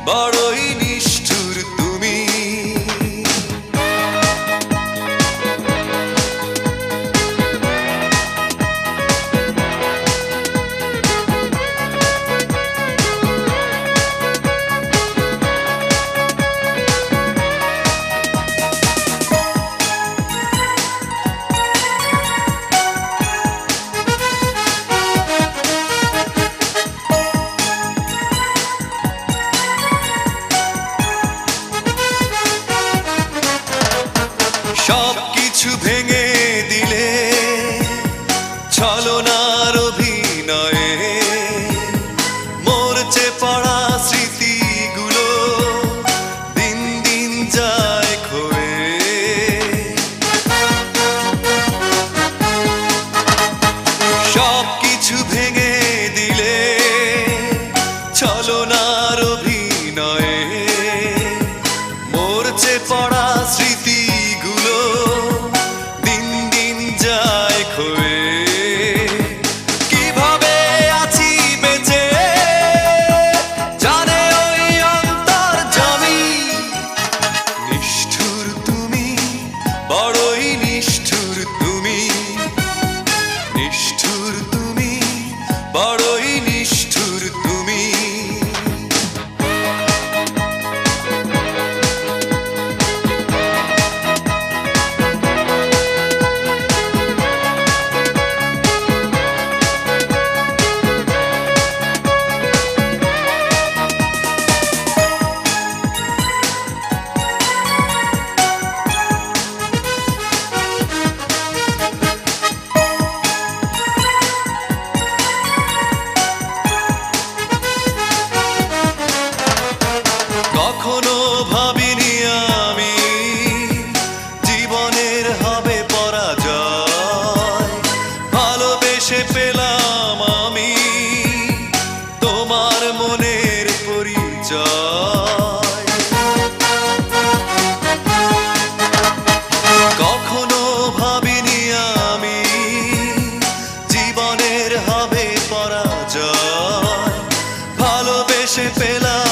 বড়ই নিষ্ঠুর তুমি। সবকিছু ভেঙে দিলে ছলনার অভিনয়ে, মরচে পড়া স্মৃতিগুলো দিন দিন যায় ক্ষয়ে। সবকিছু ভেঙে দিলে ছলনার অভিনয়ে, মরচে পড়া স্মৃতি দিন দিন যায় ক্ষয়ে। কিভাবে আছি বেঁচে জানে ওই অন্তর্যামী। নিষ্ঠুর তুমি, বড়ই নিষ্ঠুর তুমি। নিষ্ঠুর তুমি, বড়ই নিষ্ঠুর তুমি। কখনো ভাবিনি আমি জীবনের হবে পরাজয়। ভালোবেসে পেলাম আমি তোমার মনের পরিচয়। কখনো ভাবিনি আমি জীবনের হবে পরাজয়। ভালোবেসে পেলাম